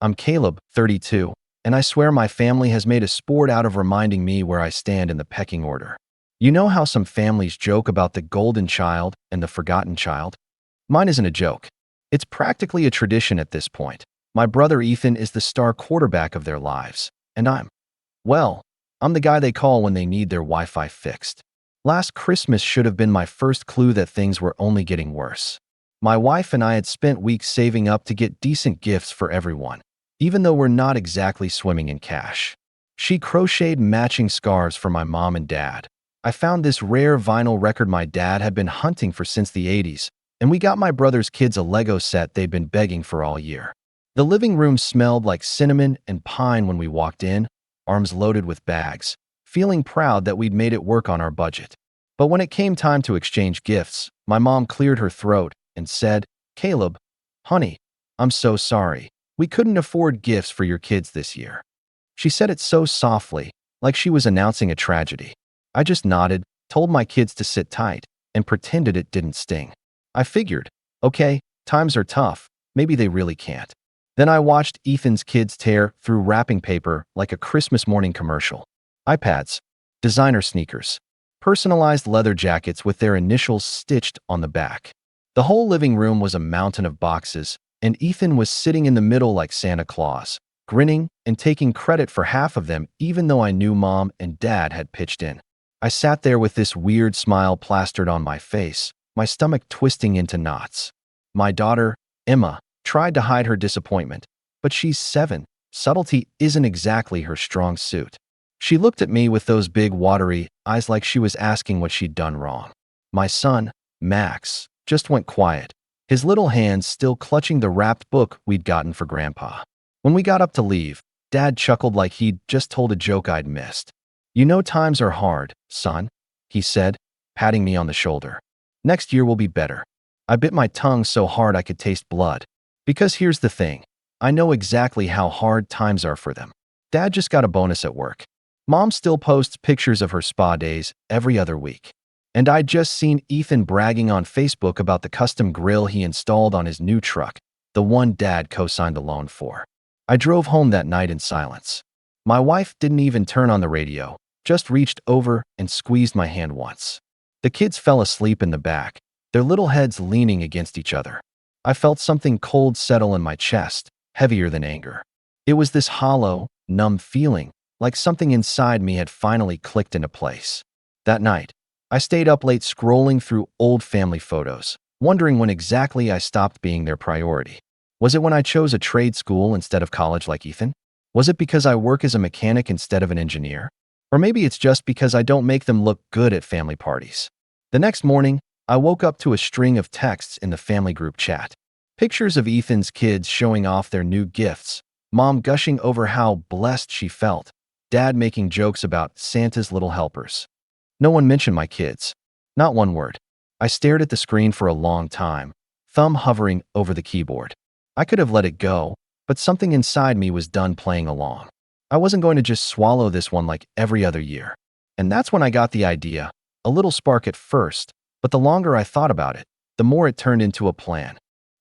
I'm Caleb, 32, and I swear my family has made a sport out of reminding me where I stand in the pecking order. You know how some families joke about the golden child and the forgotten child? Mine isn't a joke. It's practically a tradition at this point. My brother Ethan is the star quarterback of their lives, and well, I'm the guy they call when they need their Wi-Fi fixed. Last Christmas should have been my first clue that things were only getting worse. My wife and I had spent weeks saving up to get decent gifts for everyone, even though we're not exactly swimming in cash. She crocheted matching scarves for my mom and dad. I found this rare vinyl record my dad had been hunting for since the 80s, and we got my brother's kids a Lego set they'd been begging for all year. The living room smelled like cinnamon and pine when we walked in, arms loaded with bags, feeling proud that we'd made it work on our budget. But when it came time to exchange gifts, my mom cleared her throat and said, "Caleb, honey, I'm so sorry. We couldn't afford gifts for your kids this year." She said it so softly, like she was announcing a tragedy. I just nodded, told my kids to sit tight, and pretended it didn't sting. I figured, okay, times are tough, maybe they really can't. Then I watched Ethan's kids tear through wrapping paper like a Christmas morning commercial. iPads, designer sneakers, personalized leather jackets with their initials stitched on the back. The whole living room was a mountain of boxes, and Ethan was sitting in the middle like Santa Claus, grinning and taking credit for half of them even though I knew Mom and Dad had pitched in. I sat there with this weird smile plastered on my face, my stomach twisting into knots. My daughter, Emma, tried to hide her disappointment, but she's 7. Subtlety isn't exactly her strong suit. She looked at me with those big watery eyes like she was asking what she'd done wrong. My son, Max, just went quiet, his little hands still clutching the wrapped book we'd gotten for Grandpa. When we got up to leave, Dad chuckled like he'd just told a joke I'd missed. "You know times are hard, son," he said, patting me on the shoulder. "Next year will be better." I bit my tongue so hard I could taste blood. Because here's the thing, I know exactly how hard times are for them. Dad just got a bonus at work. Mom still posts pictures of her spa days every other week. And I'd just seen Ethan bragging on Facebook about the custom grill he installed on his new truck, the one Dad co-signed the loan for. I drove home that night in silence. My wife didn't even turn on the radio, just reached over and squeezed my hand once. The kids fell asleep in the back, their little heads leaning against each other. I felt something cold settle in my chest, heavier than anger. It was this hollow, numb feeling, like something inside me had finally clicked into place. That night, I stayed up late scrolling through old family photos, wondering when exactly I stopped being their priority. Was it when I chose a trade school instead of college like Ethan? Was it because I work as a mechanic instead of an engineer? Or maybe it's just because I don't make them look good at family parties. The next morning, I woke up to a string of texts in the family group chat. Pictures of Ethan's kids showing off their new gifts, Mom gushing over how blessed she felt, Dad making jokes about Santa's little helpers. No one mentioned my kids. Not one word. I stared at the screen for a long time, thumb hovering over the keyboard. I could have let it go, but something inside me was done playing along. I wasn't going to just swallow this one like every other year. And that's when I got the idea, a little spark at first, but the longer I thought about it, the more it turned into a plan.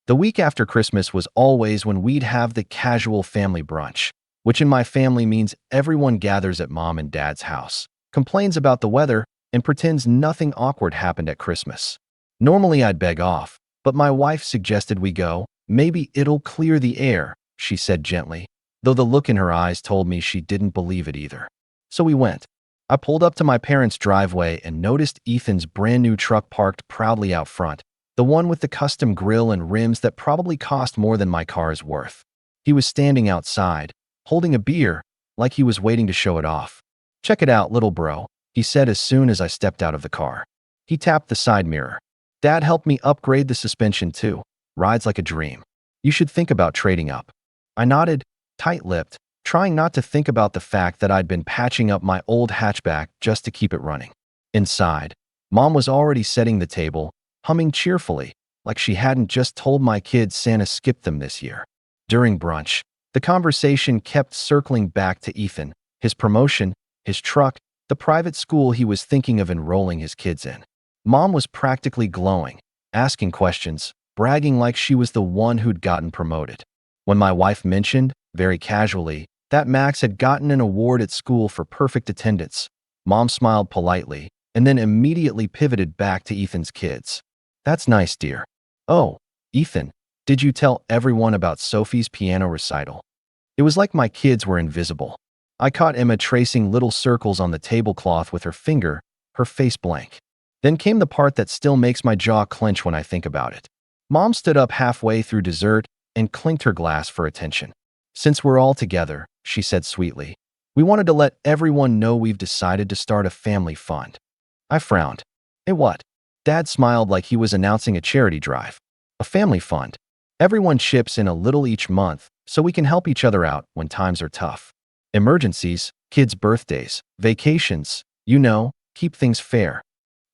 The week after Christmas was always when we'd have the casual family brunch, which in my family means everyone gathers at Mom and Dad's house, complains about the weather, and pretends nothing awkward happened at Christmas. Normally I'd beg off, but my wife suggested we go. "Maybe it'll clear the air," she said gently, though the look in her eyes told me she didn't believe it either. So we went. I pulled up to my parents' driveway and noticed Ethan's brand new truck parked proudly out front, the one with the custom grille and rims that probably cost more than my car is worth. He was standing outside, holding a beer, like he was waiting to show it off. "Check it out, little bro," he said as soon as I stepped out of the car. He tapped the side mirror. "Dad helped me upgrade the suspension too. Rides like a dream. You should think about trading up." I nodded, tight-lipped, trying not to think about the fact that I'd been patching up my old hatchback just to keep it running. Inside, Mom was already setting the table, humming cheerfully, like she hadn't just told my kids Santa skipped them this year. During brunch, the conversation kept circling back to Ethan, his promotion, his truck, the private school he was thinking of enrolling his kids in. Mom was practically glowing, asking questions, bragging like she was the one who'd gotten promoted. When my wife mentioned very casually, that Max had gotten an award at school for perfect attendance. Mom smiled politely and then immediately pivoted back to Ethan's kids. That's nice, dear. Oh, Ethan, did you tell everyone about Sophie's piano recital? It was like my kids were invisible. I caught Emma tracing little circles on the tablecloth with her finger, her face blank. Then came the part that still makes my jaw clench when I think about it. Mom stood up halfway through dessert and clinked her glass for attention. Since we're all together, she said sweetly, we wanted to let everyone know we've decided to start a family fund. I frowned. Eh, what? Dad smiled like he was announcing a charity drive. A family fund. Everyone chips in a little each month so we can help each other out when times are tough. Emergencies, kids' birthdays, vacations, keep things fair.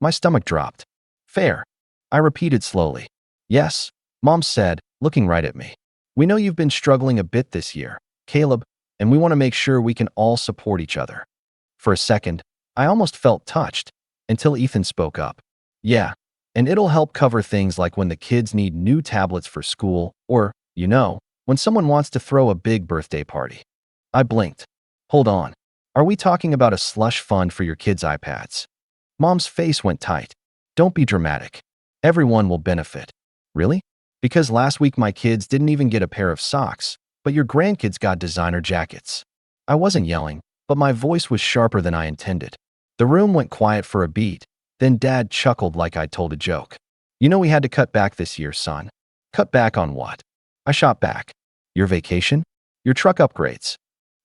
My stomach dropped. Fair. I repeated slowly. Yes, Mom said, looking right at me. We know you've been struggling a bit this year, Caleb, and we want to make sure we can all support each other. For a second, I almost felt touched, until Ethan spoke up. Yeah, and it'll help cover things like when the kids need new tablets for school or, when someone wants to throw a big birthday party. I blinked. Hold on. Are we talking about a slush fund for your kids' iPads? Mom's face went tight. Don't be dramatic. Everyone will benefit. Really? Because last week my kids didn't even get a pair of socks, but your grandkids got designer jackets. I wasn't yelling, but my voice was sharper than I intended. The room went quiet for a beat, then Dad chuckled like I'd told a joke. You know we had to cut back this year, son. Cut back on what? I shot back. Your vacation? Your truck upgrades.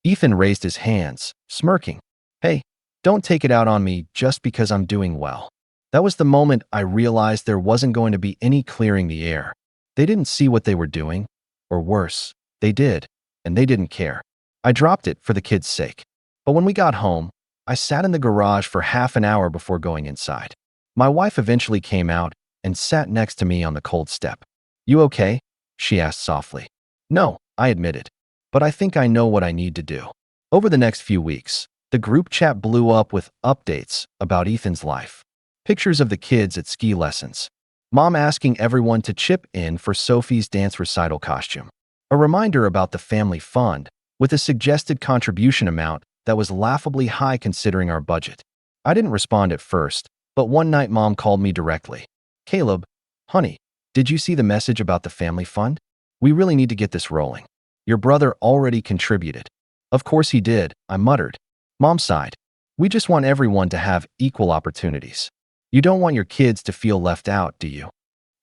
Ethan raised his hands, smirking. Hey, don't take it out on me just because I'm doing well. That was the moment I realized there wasn't going to be any clearing the air. They didn't see what they were doing, or worse, they did, and they didn't care. I dropped it for the kids' sake. But when we got home, I sat in the garage for half an hour before going inside. My wife eventually came out and sat next to me on the cold step. You okay? She asked softly. No, I admitted. But I think I know what I need to do. Over the next few weeks, the group chat blew up with updates about Ethan's life. Pictures of the kids at ski lessons. Mom asking everyone to chip in for Sophie's dance recital costume. A reminder about the family fund with a suggested contribution amount that was laughably high considering our budget. I didn't respond at first, but one night Mom called me directly. Caleb, honey, did you see the message about the family fund? We really need to get this rolling. Your brother already contributed. Of course he did, I muttered. Mom sighed. We just want everyone to have equal opportunities. You don't want your kids to feel left out, do you?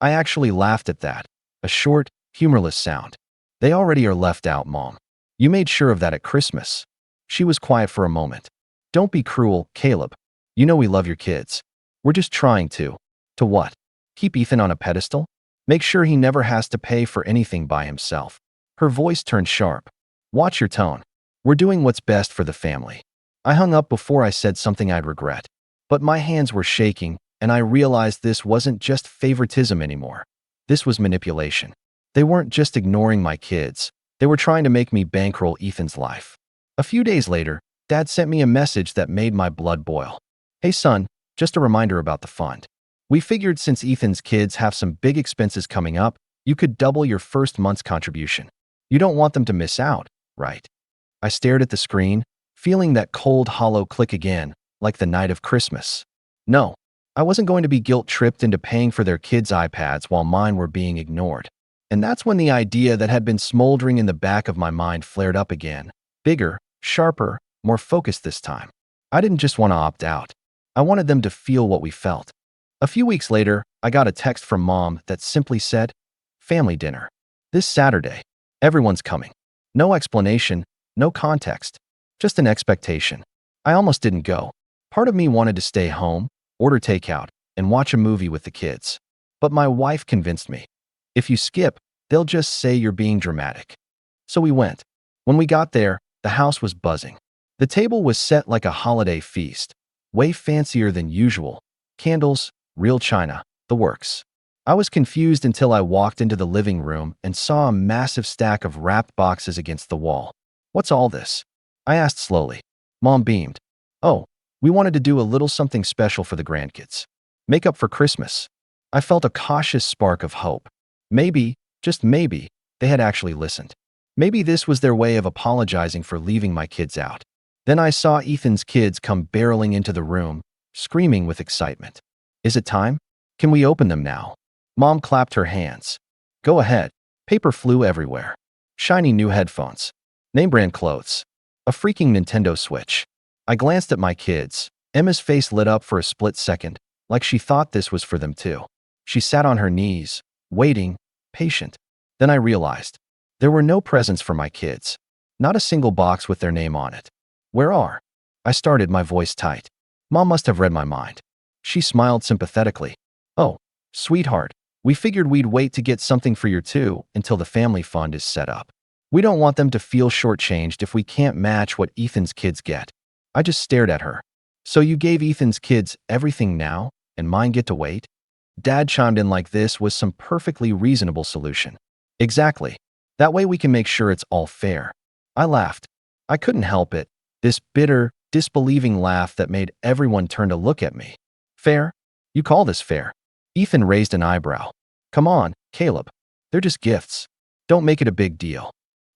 I actually laughed at that. A short, humorless sound. They already are left out, Mom. You made sure of that at Christmas. She was quiet for a moment. Don't be cruel, Caleb. You know we love your kids. We're just trying to. To what? Keep Ethan on a pedestal? Make sure he never has to pay for anything by himself. Her voice turned sharp. Watch your tone. We're doing what's best for the family. I hung up before I said something I'd regret. But my hands were shaking, and I realized this wasn't just favoritism anymore. This was manipulation. They weren't just ignoring my kids. They were trying to make me bankroll Ethan's life. A few days later, Dad sent me a message that made my blood boil. Hey son, just a reminder about the fund. We figured since Ethan's kids have some big expenses coming up, you could double your first month's contribution. You don't want them to miss out, right? I stared at the screen, feeling that cold, hollow click again, like the night of Christmas. No, I wasn't going to be guilt-tripped into paying for their kids' iPads while mine were being ignored. And that's when the idea that had been smoldering in the back of my mind flared up again. Bigger, sharper, more focused this time. I didn't just want to opt out. I wanted them to feel what we felt. A few weeks later, I got a text from Mom that simply said, family dinner. This Saturday. Everyone's coming. No explanation, no context. Just an expectation. I almost didn't go. Part of me wanted to stay home, order takeout, and watch a movie with the kids. But my wife convinced me. If you skip, they'll just say you're being dramatic. So we went. When we got there, the house was buzzing. The table was set like a holiday feast, way fancier than usual. Candles, real china, the works. I was confused until I walked into the living room and saw a massive stack of wrapped boxes against the wall. What's all this? I asked slowly. Mom beamed. Oh, we wanted to do a little something special for the grandkids. Make up for Christmas. I felt a cautious spark of hope. Maybe, just maybe, they had actually listened. Maybe this was their way of apologizing for leaving my kids out. Then I saw Ethan's kids come barreling into the room, screaming with excitement. Is it time? Can we open them now? Mom clapped her hands. Go ahead. Paper flew everywhere. Shiny new headphones. Name brand clothes. A freaking Nintendo Switch. I glanced at my kids. Emma's face lit up for a split second, like she thought this was for them too. She sat on her knees, waiting, patient. Then I realized there were no presents for my kids. Not a single box with their name on it. Where are? I started, my voice tight. Mom must have read my mind. She smiled sympathetically. Oh, sweetheart, we figured we'd wait to get something for your two until the family fund is set up. We don't want them to feel shortchanged if we can't match what Ethan's kids get. I just stared at her. So you gave Ethan's kids everything now, and mine get to wait? Dad chimed in like this was some perfectly reasonable solution. Exactly. That way we can make sure it's all fair. I laughed. I couldn't help it. This bitter, disbelieving laugh that made everyone turn to look at me. Fair? You call this fair? Ethan raised an eyebrow. Come on, Caleb. They're just gifts. Don't make it a big deal.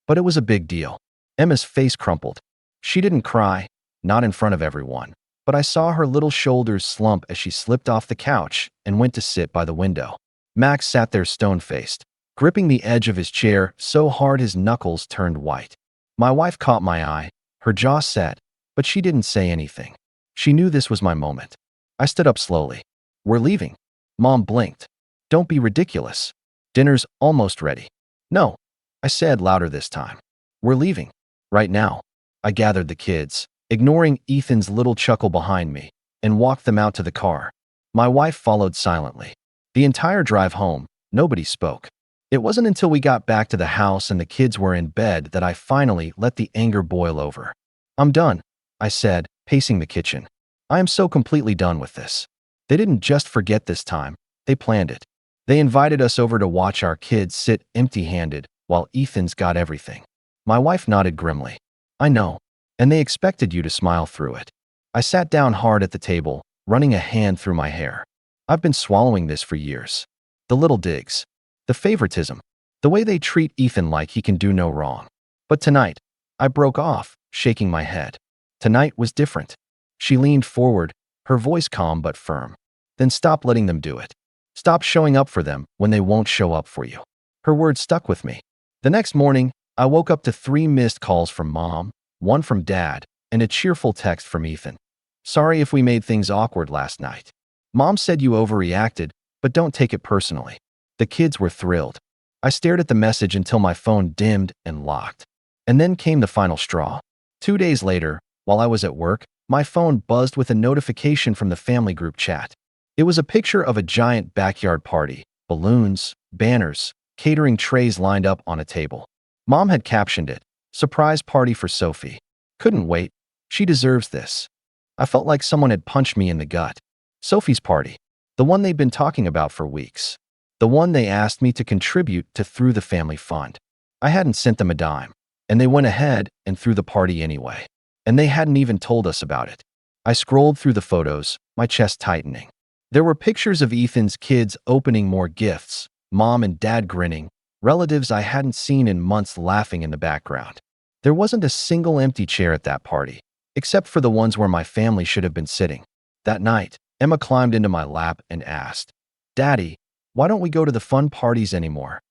But it was a big deal. Emma's face crumpled. She didn't cry, not in front of everyone, but I saw her little shoulders slump as she slipped off the couch and went to sit by the window. Max sat there stone-faced, gripping the edge of his chair so hard his knuckles turned white. My wife caught my eye, her jaw set, but she didn't say anything. She knew this was my moment. I stood up slowly. We're leaving. Mom blinked. Don't be ridiculous. Dinner's almost ready. No, I said louder this time. We're leaving. Right now. I gathered the kids, ignoring Ethan's little chuckle behind me, and walked them out to the car. My wife followed silently. The entire drive home, nobody spoke. It wasn't until we got back to the house and the kids were in bed that I finally let the anger boil over. I'm done, I said, pacing the kitchen. I am so completely done with this. They didn't just forget this time, they planned it. They invited us over to watch our kids sit empty-handed while Ethan's got everything. My wife nodded grimly. I know, and they expected you to smile through it. I sat down hard at the table, running a hand through my hair. I've been swallowing this for years. The little digs. The favoritism. The way they treat Ethan like he can do no wrong. But tonight, I broke off, shaking my head. Tonight was different. She leaned forward, her voice calm but firm. Then stop letting them do it. Stop showing up for them when they won't show up for you. Her words stuck with me. The next morning, I woke up to 3 missed calls from Mom, 1 from Dad, and a cheerful text from Ethan. Sorry if we made things awkward last night. Mom said you overreacted, but don't take it personally. The kids were thrilled. I stared at the message until my phone dimmed and locked. And then came the final straw. 2 days later, while I was at work, my phone buzzed with a notification from the family group chat. It was a picture of a giant backyard party, balloons, banners, catering trays lined up on a table. Mom had captioned it, "Surprise party for Sophie. Couldn't wait. She deserves this." I felt like someone had punched me in the gut. Sophie's party. The one they'd been talking about for weeks. The one they asked me to contribute to through the family fund. I hadn't sent them a dime, and they went ahead and threw the party anyway. And they hadn't even told us about it. I scrolled through the photos, my chest tightening. There were pictures of Ethan's kids opening more gifts, Mom and Dad grinning, relatives I hadn't seen in months laughing in the background. There wasn't a single empty chair at that party, except for the ones where my family should have been sitting. That night, Emma climbed into my lap and asked, "Daddy, why don't we go to the fun parties anymore?"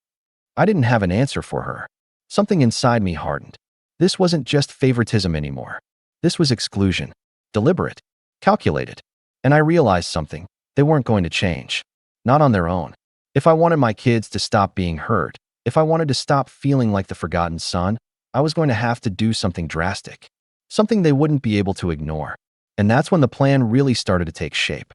I didn't have an answer for her. Something inside me hardened. This wasn't just favoritism anymore. This was exclusion. Deliberate. Calculated. And I realized something. They weren't going to change. Not on their own. If I wanted my kids to stop being hurt, if I wanted to stop feeling like the forgotten son, I was going to have to do something drastic. Something they wouldn't be able to ignore. And that's when the plan really started to take shape.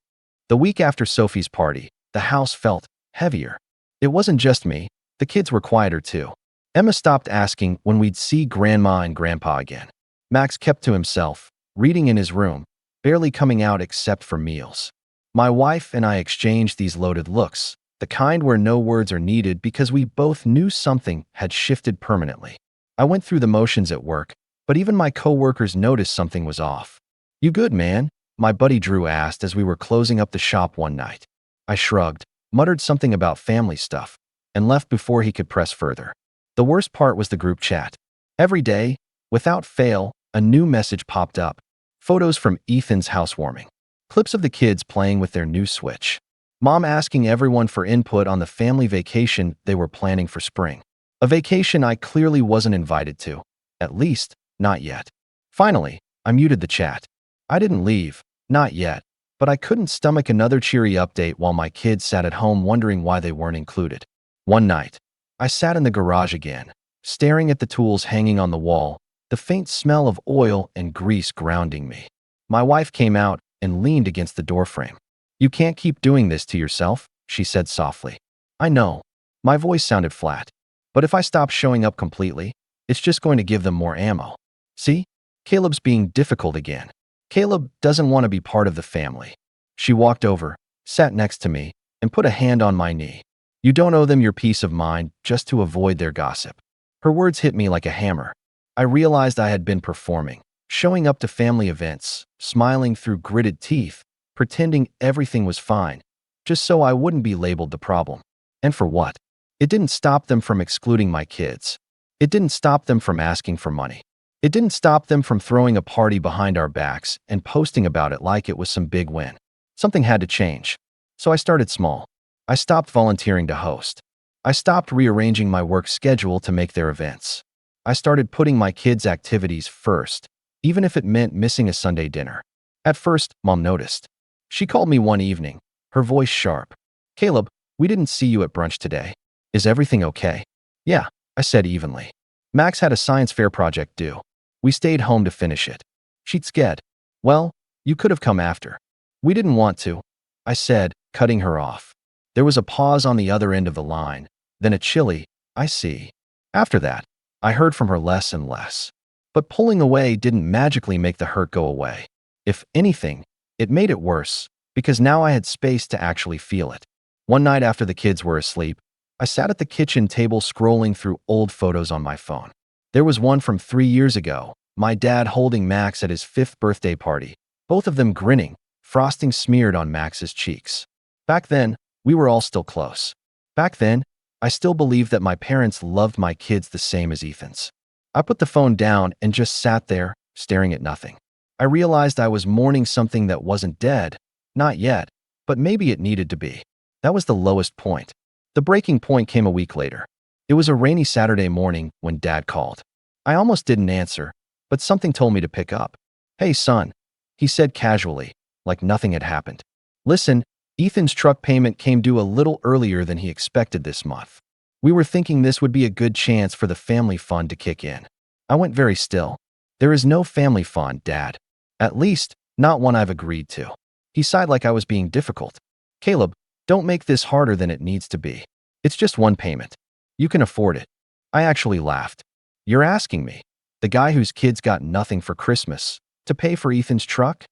The week after Sophie's party, the house felt heavier. It wasn't just me. The kids were quieter too. Emma stopped asking when we'd see Grandma and Grandpa again. Max kept to himself, reading in his room, barely coming out except for meals. My wife and I exchanged these loaded looks, the kind where no words are needed because we both knew something had shifted permanently. I went through the motions at work, but even my coworkers noticed something was off. "You good, man?" my buddy Drew asked as we were closing up the shop one night. I shrugged, muttered something about family stuff, and left before he could press further. The worst part was the group chat. Every day, without fail, a new message popped up. Photos from Ethan's housewarming. Clips of the kids playing with their new Switch. Mom asking everyone for input on the family vacation they were planning for spring. A vacation I clearly wasn't invited to. At least, not yet. Finally, I muted the chat. I didn't leave, not yet, but I couldn't stomach another cheery update while my kids sat at home wondering why they weren't included. One night, I sat in the garage again, staring at the tools hanging on the wall, the faint smell of oil and grease grounding me. My wife came out and leaned against the doorframe. "You can't keep doing this to yourself," she said softly. "I know." My voice sounded flat. "But if I stop showing up completely, it's just going to give them more ammo. See? Caleb's being difficult again. Caleb doesn't want to be part of the family." She walked over, sat next to me, and put a hand on my knee. "You don't owe them your peace of mind just to avoid their gossip." Her words hit me like a hammer. I realized I had been performing, showing up to family events, smiling through gritted teeth, pretending everything was fine, just so I wouldn't be labeled the problem. And for what? It didn't stop them from excluding my kids. It didn't stop them from asking for money. It didn't stop them from throwing a party behind our backs and posting about it like it was some big win. Something had to change. So I started small. I stopped volunteering to host. I stopped rearranging my work schedule to make their events. I started putting my kids' activities first, even if it meant missing a Sunday dinner. At first, Mom noticed. She called me one evening, her voice sharp. "Caleb, we didn't see you at brunch today. Is everything okay?" "Yeah," I said evenly. "Max had a science fair project due. We stayed home to finish it." She'd scared. "Well, you could have come after." "We didn't want to," I said, cutting her off. There was a pause on the other end of the line, then a chilly, "I see." After that, I heard from her less and less. But pulling away didn't magically make the hurt go away. If anything, it made it worse, because now I had space to actually feel it. One night after the kids were asleep, I sat at the kitchen table scrolling through old photos on my phone. There was one from 3 years ago, my dad holding Max at his 5th birthday party, both of them grinning, frosting smeared on Max's cheeks. Back then, we were all still close. Back then, I still believed that my parents loved my kids the same as Ethan's. I put the phone down and just sat there, staring at nothing. I realized I was mourning something that wasn't dead, not yet, but maybe it needed to be. That was the lowest point. The breaking point came a week later. It was a rainy Saturday morning when Dad called. I almost didn't answer, but something told me to pick up. "Hey, son," he said casually, like nothing had happened. "Listen, Ethan's truck payment came due a little earlier than he expected this month. We were thinking this would be a good chance for the family fund to kick in." I went very still. "There is no family fund, Dad. At least, not one I've agreed to." He sighed like I was being difficult. "Caleb, don't make this harder than it needs to be. It's just one payment. You can afford it." I actually laughed. "You're asking me, the guy whose kids got nothing for Christmas, to pay for Ethan's truck?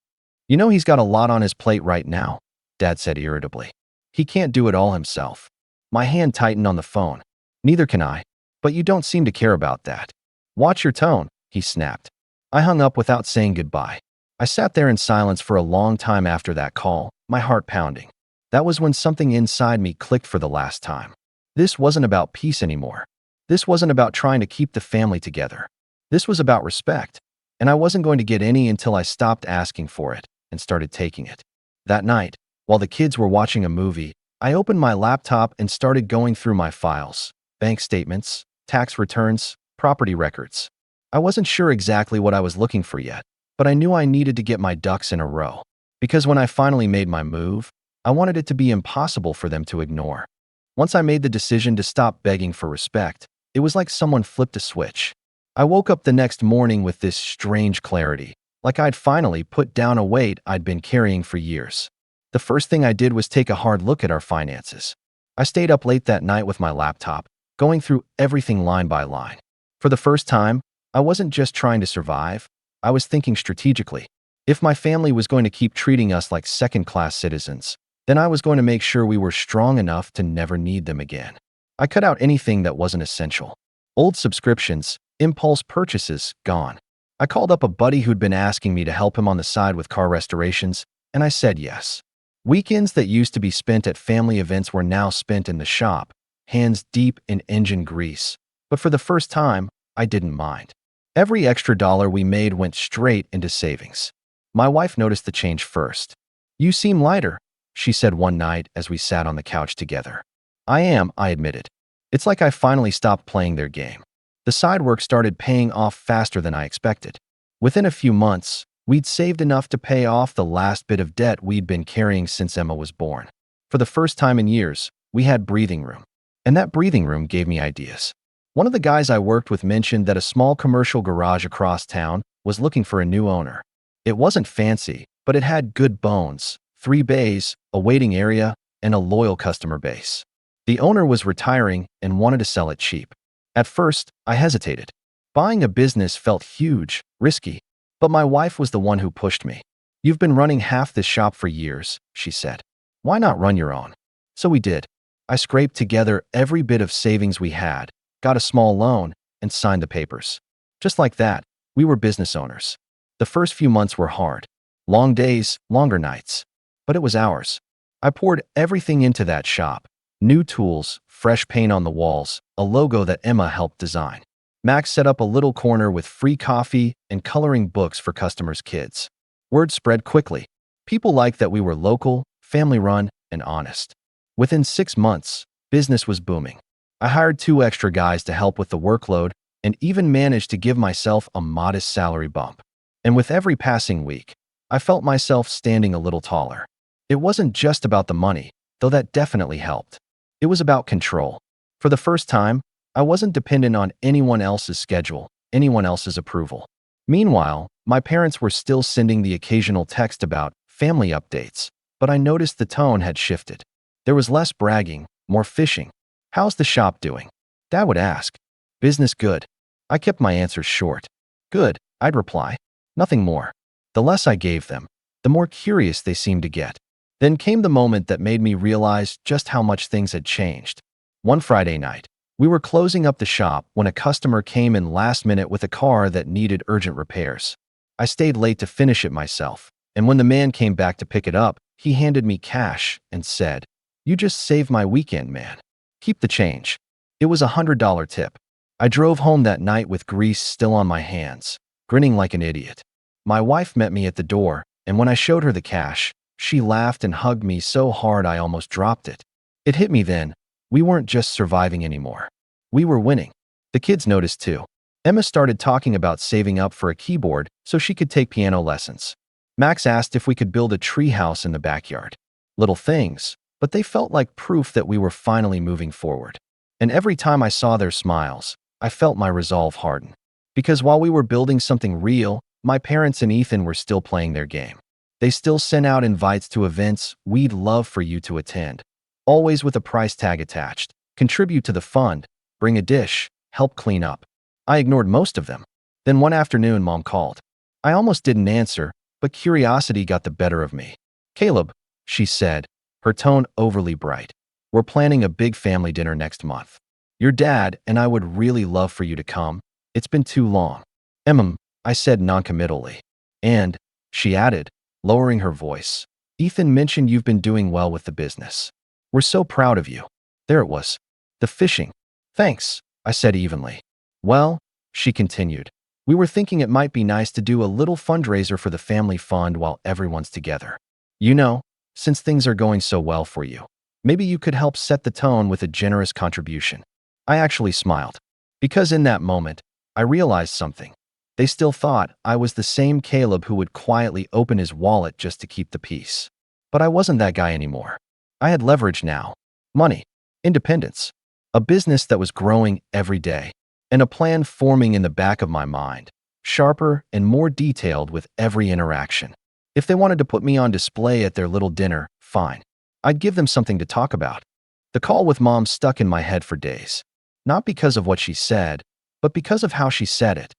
You know he's got a lot on his plate right now," Dad said irritably. "He can't do it all himself." My hand tightened on the phone. "Neither can I. But you don't seem to care about that." "Watch your tone," he snapped. I hung up without saying goodbye. I sat there in silence for a long time after that call, my heart pounding. That was when something inside me clicked for the last time. This wasn't about peace anymore. This wasn't about trying to keep the family together. This was about respect, and I wasn't going to get any until I stopped asking for it and started taking it. That night, while the kids were watching a movie, I opened my laptop and started going through my files, bank statements, tax returns, property records. I wasn't sure exactly what I was looking for yet, but I knew I needed to get my ducks in a row. Because when I finally made my move, I wanted it to be impossible for them to ignore. Once I made the decision to stop begging for respect, it was like someone flipped a switch. I woke up the next morning with this strange clarity, like I'd finally put down a weight I'd been carrying for years. The first thing I did was take a hard look at our finances. I stayed up late that night with my laptop, going through everything line by line. For the first time, I wasn't just trying to survive, I was thinking strategically. If my family was going to keep treating us like second-class citizens, then I was going to make sure we were strong enough to never need them again. I cut out anything that wasn't essential. Old subscriptions, impulse purchases, gone. I called up a buddy who'd been asking me to help him on the side with car restorations, and I said yes. Weekends that used to be spent at family events were now spent in the shop, hands deep in engine grease, But for the first time, I didn't mind. Every extra dollar we made went straight into savings. My wife noticed the change first. "You seem lighter," she said one night as we sat on the couch together. "I am," I admitted. "It's like I finally stopped playing their game." The side work started paying off faster than I expected. Within a few months, we'd saved enough to pay off the last bit of debt we'd been carrying since Emma was born. For the first time in years, we had breathing room. And that breathing room gave me ideas. One of the guys I worked with mentioned that a small commercial garage across town was looking for a new owner. It wasn't fancy, but it had good bones, 3 bays, a waiting area, and a loyal customer base. The owner was retiring and wanted to sell it cheap. At first, I hesitated. Buying a business felt huge, risky, but my wife was the one who pushed me. "You've been running half this shop for years," she said. "Why not run your own?" So we did. I scraped together every bit of savings we had, got a small loan, and signed the papers. Just like that, we were business owners. The first few months were hard. Long days, longer nights. But it was ours. I poured everything into that shop. New tools, fresh paint on the walls, a logo that Emma helped design. Max set up a little corner with free coffee and coloring books for customers' kids. Word spread quickly. People liked that we were local, family-run, and honest. Within 6 months, business was booming. I hired 2 extra guys to help with the workload and even managed to give myself a modest salary bump. And with every passing week, I felt myself standing a little taller. It wasn't just about the money, though that definitely helped. It was about control. For the first time, I wasn't dependent on anyone else's schedule, anyone else's approval. Meanwhile, my parents were still sending the occasional text about family updates, but I noticed the tone had shifted. There was less bragging, more fishing. "How's the shop doing?" Dad would ask. "Business good." I kept my answers short. "Good," I'd reply. Nothing more. The less I gave them, the more curious they seemed to get. Then came the moment that made me realize just how much things had changed. One Friday night, we were closing up the shop when a customer came in last minute with a car that needed urgent repairs. I stayed late to finish it myself, and when the man came back to pick it up, he handed me cash and said, "You just saved my weekend, man. Keep the change." It was a $100 tip. I drove home that night with grease still on my hands, grinning like an idiot. My wife met me at the door, and when I showed her the cash, she laughed and hugged me so hard I almost dropped it. It hit me then. We weren't just surviving anymore. We were winning. The kids noticed too. Emma started talking about saving up for a keyboard so she could take piano lessons. Max asked if we could build a treehouse in the backyard. Little things, but they felt like proof that we were finally moving forward. And every time I saw their smiles, I felt my resolve harden. Because while we were building something real, my parents and Ethan were still playing their game. They still sent out invites to events we'd love for you to attend, always with a price tag attached. Contribute to the fund, bring a dish, help clean up. I ignored most of them. Then one afternoon, Mom called. I almost didn't answer, but curiosity got the better of me. "Caleb," she said, her tone overly bright. "We're planning a big family dinner next month. Your dad and I would really love for you to come. It's been too long." I said noncommittally. "And," she added, lowering her voice, "Ethan mentioned you've been doing well with the business. We're so proud of you." There it was. The fishing. "Thanks," I said evenly. "Well," she continued, "we were thinking it might be nice to do a little fundraiser for the family fund while everyone's together. You know, since things are going so well for you, maybe you could help set the tone with a generous contribution." I actually smiled. Because in that moment, I realized something. They still thought I was the same Caleb who would quietly open his wallet just to keep the peace. But I wasn't that guy anymore. I had leverage now. Money. Independence. A business that was growing every day. And a plan forming in the back of my mind, sharper and more detailed with every interaction. If they wanted to put me on display at their little dinner, fine. I'd give them something to talk about. The call with Mom stuck in my head for days. Not because of what she said, but because of how she said it.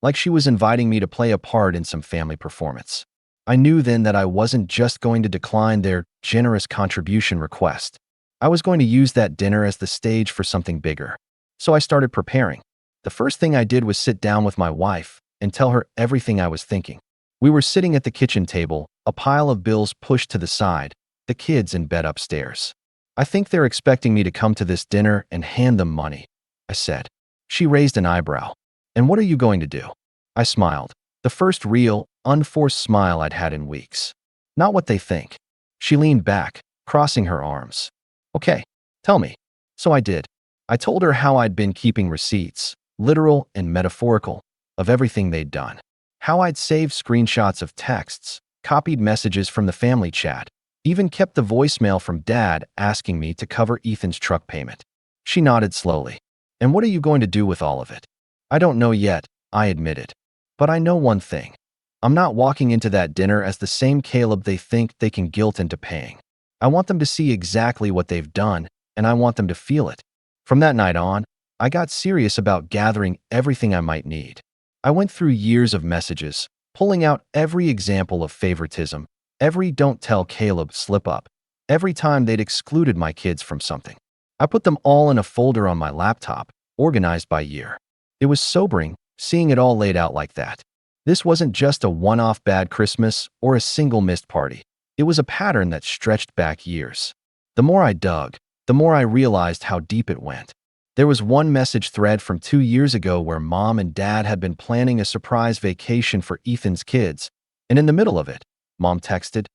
Like she was inviting me to play a part in some family performance. I knew then that I wasn't just going to decline their generous contribution request. I was going to use that dinner as the stage for something bigger. So I started preparing. The first thing I did was sit down with my wife and tell her everything I was thinking. We were sitting at the kitchen table, a pile of bills pushed to the side, the kids in bed upstairs. "I think they're expecting me to come to this dinner and hand them money," I said. She raised an eyebrow. And what are you going to do? I smiled. The first real, unforced smile I'd had in weeks. Not what they think. She leaned back, crossing her arms. Okay, tell me. So I did. I told her how I'd been keeping receipts, literal and metaphorical, of everything they'd done. How I'd saved screenshots of texts, copied messages from the family chat, even kept the voicemail from Dad asking me to cover Ethan's truck payment. She nodded slowly. And what are you going to do with all of it? I don't know yet, I admitted. But I know one thing. I'm not walking into that dinner as the same Caleb they think they can guilt into paying. I want them to see exactly what they've done, and I want them to feel it. From that night on, I got serious about gathering everything I might need. I went through years of messages, pulling out every example of favoritism, every don't tell Caleb slip up, every time they'd excluded my kids from something. I put them all in a folder on my laptop, organized by year. It was sobering, seeing it all laid out like that. This wasn't just a one-off bad Christmas or a single missed party. It was a pattern that stretched back years. The more I dug, the more I realized how deep it went. There was one message thread from 2 years ago where Mom and Dad had been planning a surprise vacation for Ethan's kids, and in the middle of it, Mom texted,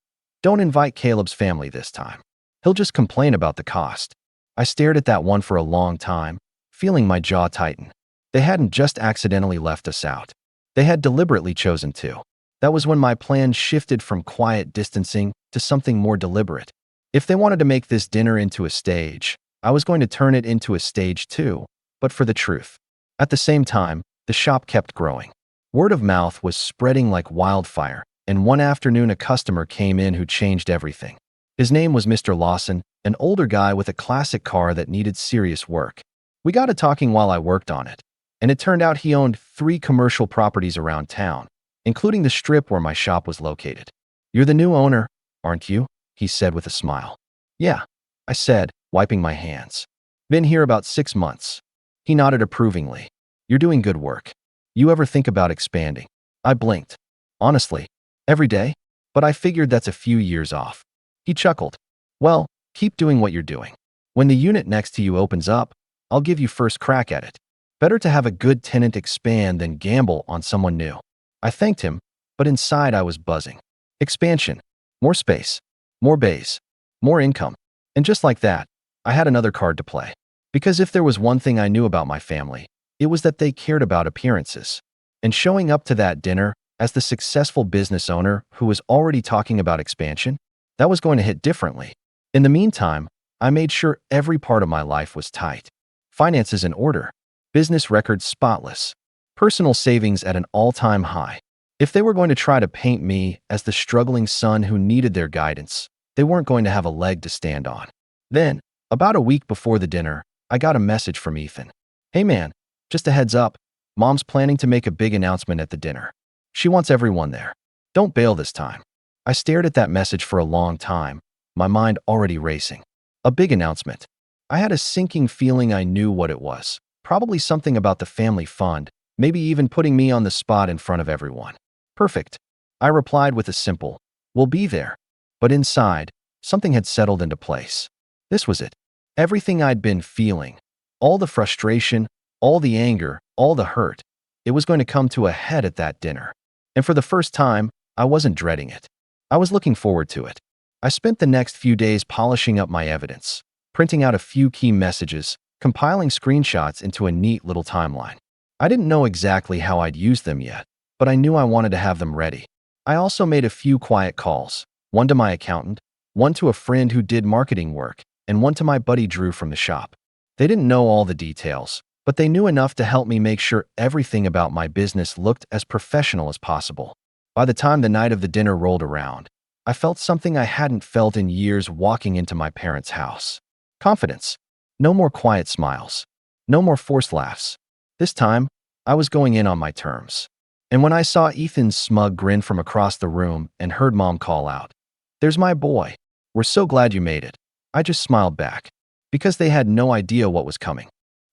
"Don't invite Caleb's family this time. He'll just complain about the cost." I stared at that one for a long time, feeling my jaw tighten. They hadn't just accidentally left us out. They had deliberately chosen to. That was when my plan shifted from quiet distancing to something more deliberate. If they wanted to make this dinner into a stage, I was going to turn it into a stage too, but for the truth. At the same time, the shop kept growing. Word of mouth was spreading like wildfire, and one afternoon a customer came in who changed everything. His name was Mr. Lawson, an older guy with a classic car that needed serious work. We got to talking while I worked on it, and it turned out he owned 3 commercial properties around town, including the strip where my shop was located. "You're the new owner, aren't you?" he said with a smile. "Yeah," I said, wiping my hands. "Been here about 6 months." He nodded approvingly. "You're doing good work. You ever think about expanding?" I blinked. "Honestly, every day, but I figured that's a few years off." He chuckled. "Well, keep doing what you're doing. When the unit next to you opens up, I'll give you first crack at it. Better to have a good tenant expand than gamble on someone new." I thanked him, but inside I was buzzing. Expansion. More space. More bays. More income. And just like that, I had another card to play. Because if there was one thing I knew about my family, it was that they cared about appearances. And showing up to that dinner as the successful business owner who was already talking about expansion, that was going to hit differently. In the meantime, I made sure every part of my life was tight. Finances in order. Business records spotless. Personal savings at an all-time high. If they were going to try to paint me as the struggling son who needed their guidance, they weren't going to have a leg to stand on. Then, about a week before the dinner, I got a message from Ethan. "Hey man, just a heads up, Mom's planning to make a big announcement at the dinner. She wants everyone there. Don't bail this time." I stared at that message for a long time, my mind already racing. A big announcement. I had a sinking feeling I knew what it was. Probably something about the family fund, maybe even putting me on the spot in front of everyone. Perfect. I replied with a simple, "We'll be there." But inside, something had settled into place. This was it. Everything I'd been feeling, all the frustration, all the anger, all the hurt, it was going to come to a head at that dinner. And for the first time, I wasn't dreading it. I was looking forward to it. I spent the next few days polishing up my evidence, printing out a few key messages, compiling screenshots into a neat little timeline. I didn't know exactly how I'd use them yet, but I knew I wanted to have them ready. I also made a few quiet calls, one to my accountant, one to a friend who did marketing work, and one to my buddy Drew from the shop. They didn't know all the details, but they knew enough to help me make sure everything about my business looked as professional as possible. By the time the night of the dinner rolled around, I felt something I hadn't felt in years walking into my parents' house. Confidence. No more quiet smiles. No more forced laughs. This time, I was going in on my terms. And when I saw Ethan's smug grin from across the room and heard Mom call out, "There's my boy. We're so glad you made it," I just smiled back, because they had no idea what was coming.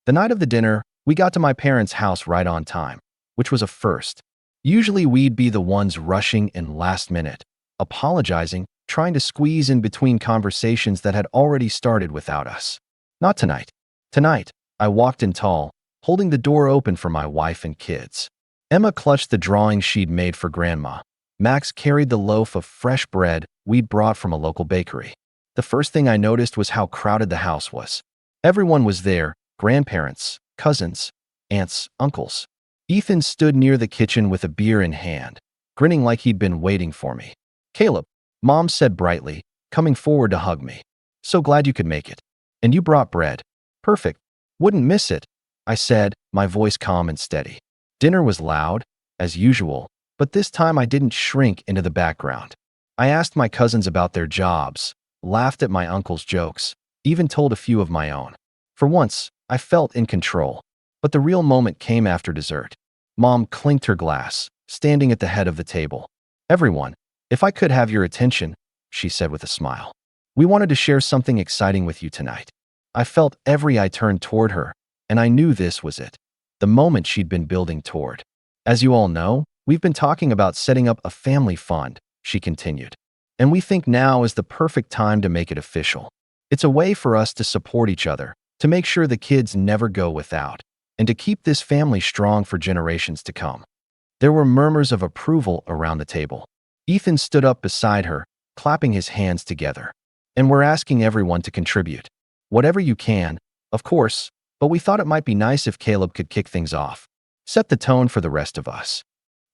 The night of the dinner, we got to my parents' house right on time, which was a first. Usually we'd be the ones rushing in last minute, apologizing, trying to squeeze in between conversations that had already started without us. Not tonight. Tonight, I walked in tall, holding the door open for my wife and kids. Emma clutched the drawing she'd made for Grandma. Max carried the loaf of fresh bread we'd brought from a local bakery. The first thing I noticed was how crowded the house was. Everyone was there: grandparents, cousins, aunts, uncles. Ethan stood near the kitchen with a beer in hand, grinning like he'd been waiting for me. "Caleb," Mom said brightly, coming forward to hug me. "So glad you could make it. And you brought bread." "Perfect. Wouldn't miss it," I said, my voice calm and steady. Dinner was loud, as usual, but this time I didn't shrink into the background. I asked my cousins about their jobs, laughed at my uncle's jokes, even told a few of my own. For once, I felt in control. But the real moment came after dessert. Mom clinked her glass, standing at the head of the table. "Everyone, if I could have your attention," she said with a smile. "We wanted to share something exciting with you tonight." I felt every eye turn toward her, and I knew this was it, the moment she'd been building toward. "As you all know, we've been talking about setting up a family fund," she continued. "And we think now is the perfect time to make it official. It's a way for us to support each other, to make sure the kids never go without, and to keep this family strong for generations to come." There were murmurs of approval around the table. Ethan stood up beside her, clapping his hands together. "And we're asking everyone to contribute. Whatever you can, of course, but we thought it might be nice if Caleb could kick things off. Set the tone for the rest of us."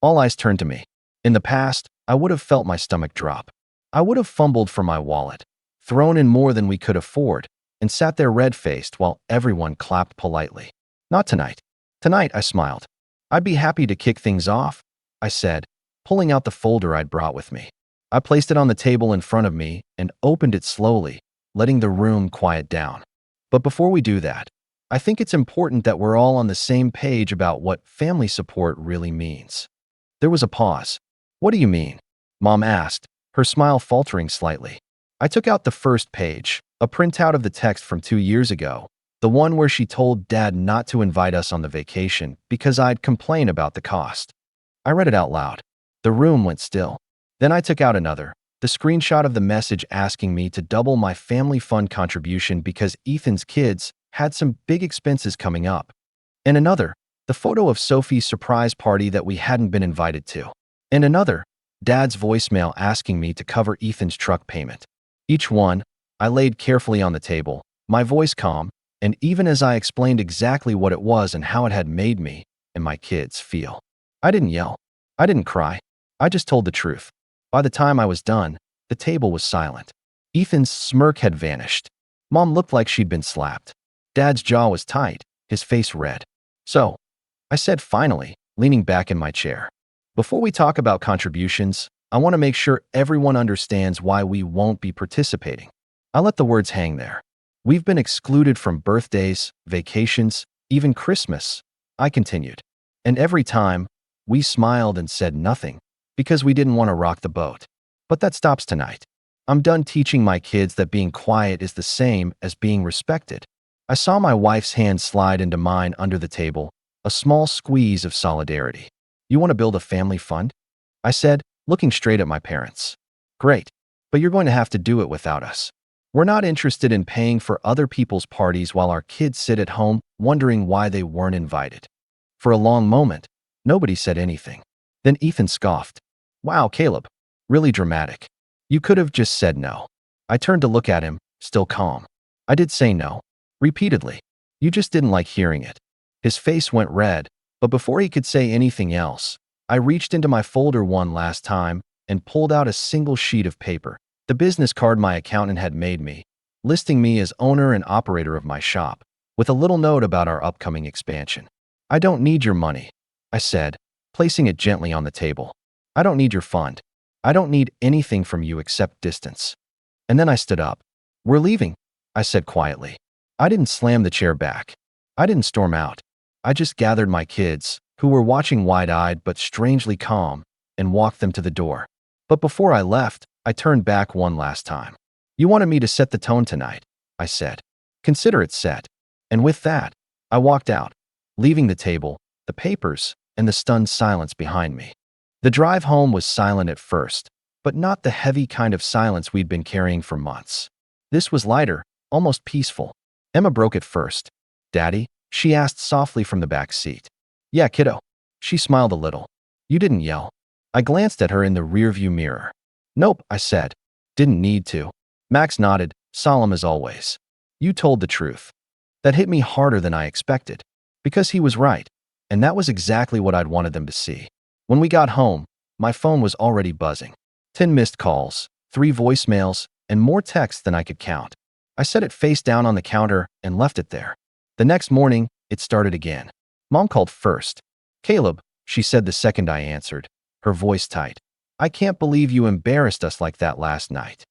All eyes turned to me. In the past, I would have felt my stomach drop. I would have fumbled for my wallet, thrown in more than we could afford, and sat there red-faced while everyone clapped politely. Not tonight. Tonight, I smiled. "I'd be happy to kick things off," I said, pulling out the folder I'd brought with me. I placed it on the table in front of me and opened it slowly, letting the room quiet down. "But before we do that, I think it's important that we're all on the same page about what family support really means." There was a pause. "What do you mean?" Mom asked, her smile faltering slightly. I took out the first page, a printout of the text from 2 years ago, the one where she told Dad not to invite us on the vacation because I'd complain about the cost. I read it out loud. The room went still. Then I took out another, the screenshot of the message asking me to double my family fund contribution because Ethan's kids had some big expenses coming up. And another, the photo of Sophie's surprise party that we hadn't been invited to. And another, Dad's voicemail asking me to cover Ethan's truck payment. Each one, I laid carefully on the table, my voice calm, and even as I explained exactly what it was and how it had made me and my kids feel. I didn't yell. I didn't cry. I just told the truth. By the time I was done, the table was silent. Ethan's smirk had vanished. Mom looked like she'd been slapped. Dad's jaw was tight, his face red. "So," I said finally, leaning back in my chair, "before we talk about contributions, I want to make sure everyone understands why we won't be participating." I let the words hang there. "We've been excluded from birthdays, vacations, even Christmas," I continued. "And every time, we smiled and said nothing, because we didn't want to rock the boat. But that stops tonight. I'm done teaching my kids that being quiet is the same as being respected." I saw my wife's hand slide into mine under the table, a small squeeze of solidarity. "You want to build a family fund?" I said, looking straight at my parents. "Great, but you're going to have to do it without us. We're not interested in paying for other people's parties while our kids sit at home wondering why they weren't invited." For a long moment, nobody said anything. Then Ethan scoffed. "Wow, Caleb, really dramatic. You could have just said no." I turned to look at him, still calm. "I did say no. Repeatedly. You just didn't like hearing it." His face went red, but before he could say anything else, I reached into my folder one last time and pulled out a single sheet of paper, the business card my accountant had made me, listing me as owner and operator of my shop, with a little note about our upcoming expansion. "I don't need your money," I said, placing it gently on the table. "I don't need your fund. I don't need anything from you except distance." And then I stood up. "We're leaving," I said quietly. I didn't slam the chair back. I didn't storm out. I just gathered my kids, who were watching wide-eyed but strangely calm, and walked them to the door. But before I left, I turned back one last time. "You wanted me to set the tone tonight," I said. "Consider it set." And with that, I walked out, leaving the table, the papers, and the stunned silence behind me. The drive home was silent at first, but not the heavy kind of silence we'd been carrying for months. This was lighter, almost peaceful. Emma broke it first. "Daddy, She asked softly from the back seat. Yeah, kiddo. She smiled a little. You didn't yell. I glanced at her in the rearview mirror. Nope, I said. Didn't need to. Max nodded, solemn as always. You told the truth. That hit me harder than I expected. Because he was right. And that was exactly what I'd wanted them to see. When we got home, my phone was already buzzing. 10 missed calls, 3 voicemails, and more texts than I could count. I set it face down on the counter and left it there. The next morning, it started again. Mom called first. Caleb, she said the second I answered, her voice tight. I can't believe you embarrassed us like that last night.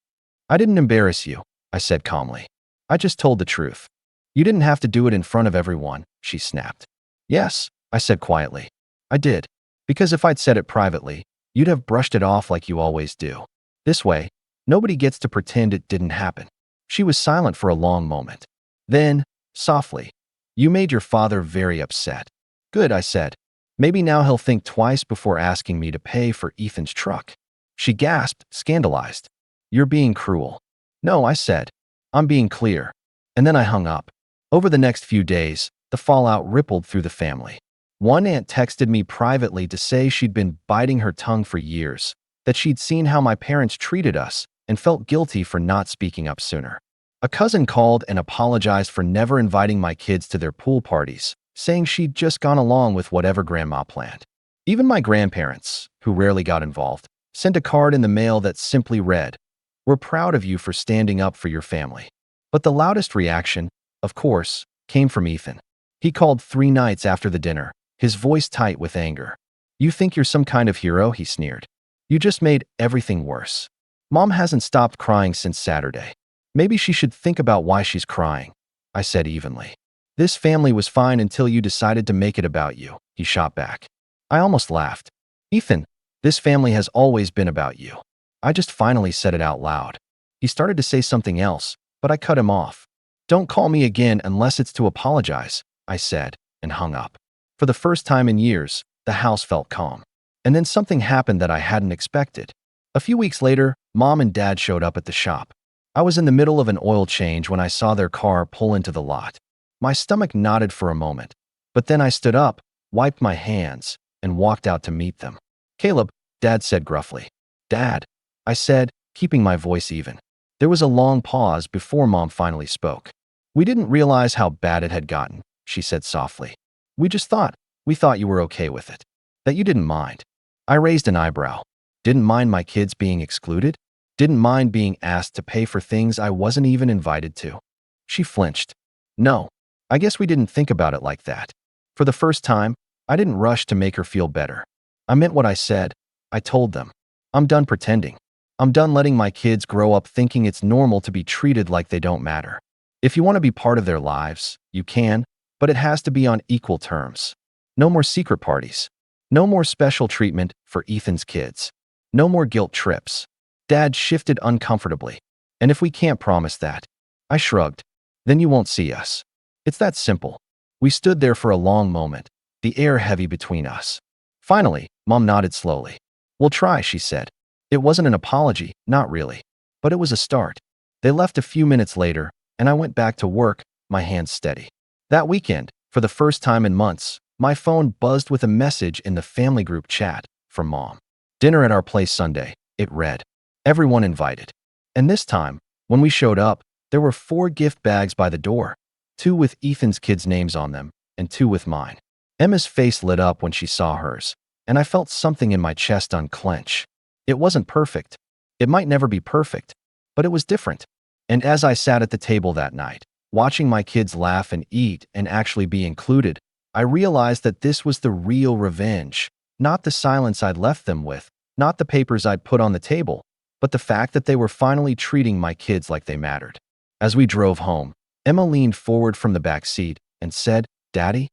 I didn't embarrass you, I said calmly. I just told the truth. You didn't have to do it in front of everyone, she snapped. Yes, I said quietly. I did. Because if I'd said it privately, you'd have brushed it off like you always do. This way, nobody gets to pretend it didn't happen. She was silent for a long moment. Then, softly, you made your father very upset. Good, I said. Maybe now he'll think twice before asking me to pay for Ethan's truck. She gasped, scandalized. You're being cruel. No, I said. I'm being clear. And then I hung up. Over the next few days, the fallout rippled through the family. One aunt texted me privately to say she'd been biting her tongue for years, that she'd seen how my parents treated us and felt guilty for not speaking up sooner. A cousin called and apologized for never inviting my kids to their pool parties, saying she'd just gone along with whatever grandma planned. Even my grandparents, who rarely got involved, sent a card in the mail that simply read, "We're proud of you for standing up for your family." But the loudest reaction, of course, came from Ethan. He called 3 nights after the dinner, his voice tight with anger. You think you're some kind of hero, he sneered. You just made everything worse. Mom hasn't stopped crying since Saturday. Maybe she should think about why she's crying, I said evenly. This family was fine until you decided to make it about you, he shot back. I almost laughed. Ethan, this family has always been about you. I just finally said it out loud. He started to say something else, but I cut him off. Don't call me again unless it's to apologize, I said, and hung up. For the first time in years, the house felt calm. And then something happened that I hadn't expected. A few weeks later, Mom and Dad showed up at the shop. I was in the middle of an oil change when I saw their car pull into the lot. My stomach knotted for a moment, but then I stood up, wiped my hands, and walked out to meet them. Caleb, Dad said gruffly. Dad, I said, keeping my voice even. There was a long pause before Mom finally spoke. We didn't realize how bad it had gotten, she said softly. We thought you were okay with it. That you didn't mind. I raised an eyebrow. Didn't mind my kids being excluded? Didn't mind being asked to pay for things I wasn't even invited to? She flinched. No, I guess we didn't think about it like that. For the first time, I didn't rush to make her feel better. I meant what I said. I told them. I'm done pretending. I'm done letting my kids grow up thinking it's normal to be treated like they don't matter. If you want to be part of their lives, you can, but it has to be on equal terms. No more secret parties. No more special treatment for Ethan's kids. No more guilt trips. Dad shifted uncomfortably. And if we can't promise that, I shrugged, then you won't see us. It's that simple. We stood there for a long moment, the air heavy between us. Finally, Mom nodded slowly. We'll try, she said. It wasn't an apology, not really. But it was a start. They left a few minutes later, and I went back to work, my hands steady. That weekend, for the first time in months, my phone buzzed with a message in the family group chat from Mom. Dinner at our place Sunday, it read. Everyone invited. And this time, when we showed up, there were 4 gift bags by the door, 2 with Ethan's kids' names on them, and 2 with mine. Emma's face lit up when she saw hers, and I felt something in my chest unclench. It wasn't perfect. It might never be perfect, but it was different. And as I sat at the table that night, watching my kids laugh and eat and actually be included, I realized that this was the real revenge, not the silence I'd left them with, not the papers I'd put on the table, but the fact that they were finally treating my kids like they mattered. As we drove home, Emma leaned forward from the back seat and said, Daddy?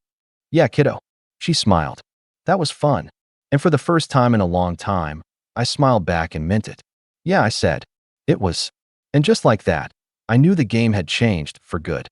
Yeah, kiddo. She smiled. That was fun. And for the first time in a long time, I smiled back and meant it. Yeah, I said. It was. And just like that, I knew the game had changed for good.